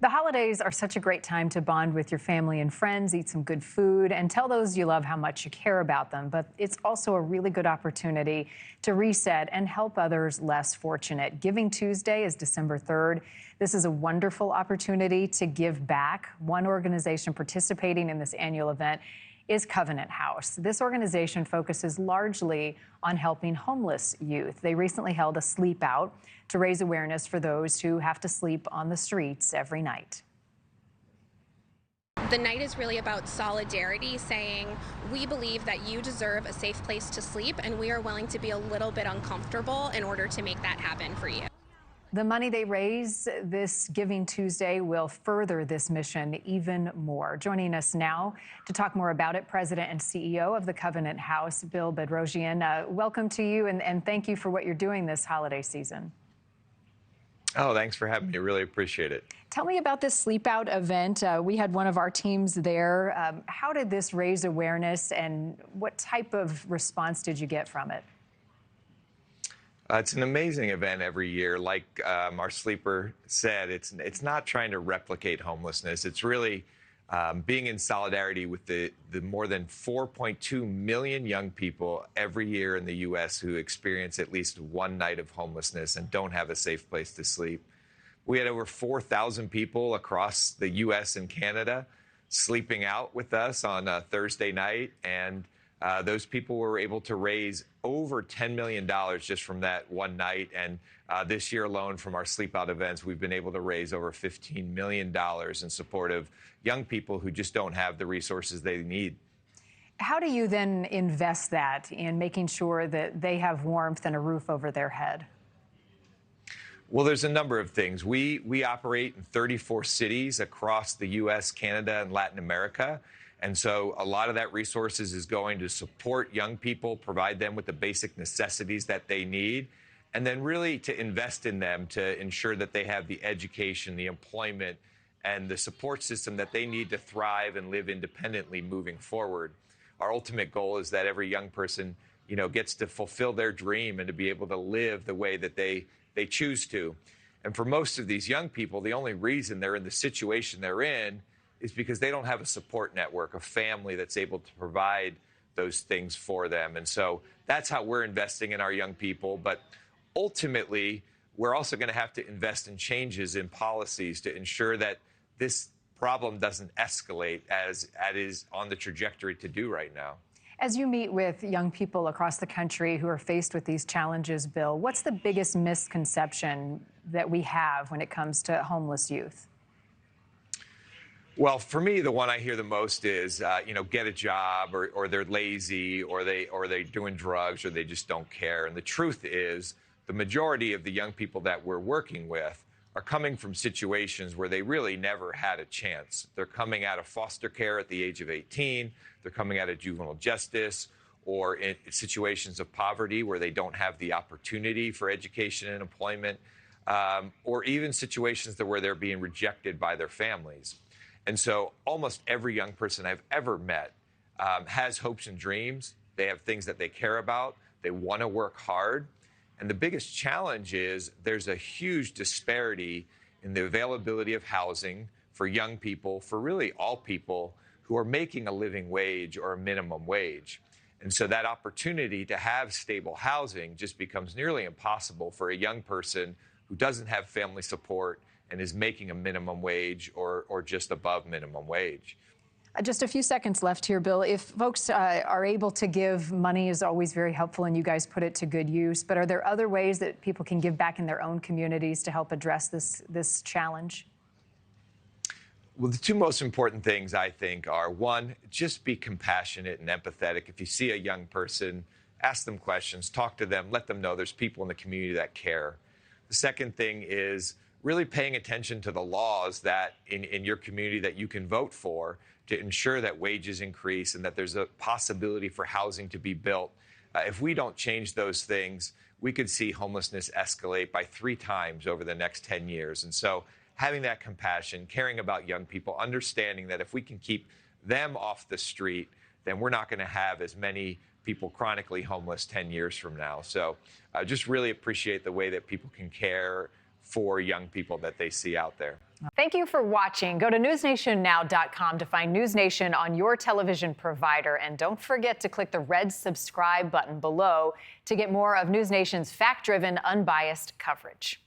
The holidays are such a great time to bond with your family and friends, eat some good food, and tell those you love how much you care about them. But it's also a really good opportunity to reset and help others less fortunate. Giving Tuesday is December 3rd. This is a wonderful opportunity to give back. One organization participating in this annual event is Covenant House. This organization focuses largely on helping homeless youth. They recently held a sleepout to raise awareness for those who have to sleep on the streets every night. The night is really about solidarity, saying we believe that you deserve a safe place to sleep, and we are willing to be a little bit uncomfortable in order to make that happen for you. The money they raise this Giving Tuesday will further this mission even more. Joining us now to talk more about it, President and CEO of the Covenant House, Bill Bedrossian. Welcome to you, and thank you for what you're doing this holiday season. Oh, thanks for having me. Really appreciate it. Tell me about this sleepout event. We had one of our teams there. How did this raise awareness, and what type of response did you get from it? It's an amazing event every year. Like our sleeper said, it's not trying to replicate homelessness. It's really being in solidarity with the more than 4.2 million young people every year in the U.S. who experience at least one night of homelessness and don't have a safe place to sleep. We had over 4,000 people across the U.S. and Canada sleeping out with us on a Thursday night, and those people were able to raise over $10 million just from that one night. And this year alone, from our sleep out events, we've been able to raise over $15 million in support of young people who just don't have the resources they need. How do you then invest that in making sure that they have warmth and a roof over their head? Well, there's a number of things. We operate in 34 cities across the U.S., Canada, and Latin America. And so a lot of that resources is going to support young people, provide them with the basic necessities that they need, and then really to invest in them to ensure that they have the education, the employment, and the support system that they need to thrive and live independently moving forward. Our ultimate goal is that every young person, gets to fulfill their dream and to be able to live the way that they choose to. And for most of these young people, the only reason they're in the situation they're in is because they don't have a support network, a family that's able to provide those things for them. And so that's how we're investing in our young people. But ultimately, we're also going to have to invest in changes in policies to ensure that this problem doesn't escalate as it is on the trajectory to do right now. As you meet with young people across the country who are faced with these challenges, Bill, what's the biggest misconception that we have when it comes to homeless youth? Well, for me, the one I hear the most is, get a job, or they're lazy, or they're doing drugs, or they just don't care. And the truth is, the majority of the young people that we're working with are coming from situations where they really never had a chance. They're coming out of foster care at the age of 18. They're coming out of juvenile justice, or in situations of poverty where they don't have the opportunity for education and employment, or even situations where they're being rejected by their families. And so almost every young person I've ever met has hopes and dreams. They have things that they care about. They want to work hard. And the biggest challenge is there's a huge disparity in the availability of housing for young people, for really all people who are making a living wage or a minimum wage. And so that opportunity to have stable housing just becomes nearly impossible for a young person who doesn't have family support and is making a minimum wage or just above minimum wage. Just a few seconds left here, Bill. If folks are able to give, money is always very helpful, and you guys put it to good use. But are there other ways that people can give back in their own communities to help address this challenge? Well, the two most important things, I think, are, one, just be compassionate and empathetic. If you see a young person, ask them questions, talk to them, let them know there's people in the community that care. The second thing is really paying attention to the laws that in your community that you can vote for to ensure that wages increase and that there's a possibility for housing to be built. If we don't change those things, we could see homelessness escalate by 3 times over the next 10 years. And so having that compassion, caring about young people, understanding that if we can keep them off the street, then we're not going to have as many people chronically homeless 10 years from now. So I just really appreciate the way that people can care for young people that they see out there. Thank you for watching. Go to newsnationnow.com to find News Nation on your television provider. And don't forget to click the red subscribe button below to get more of News Nation's fact-driven, unbiased coverage.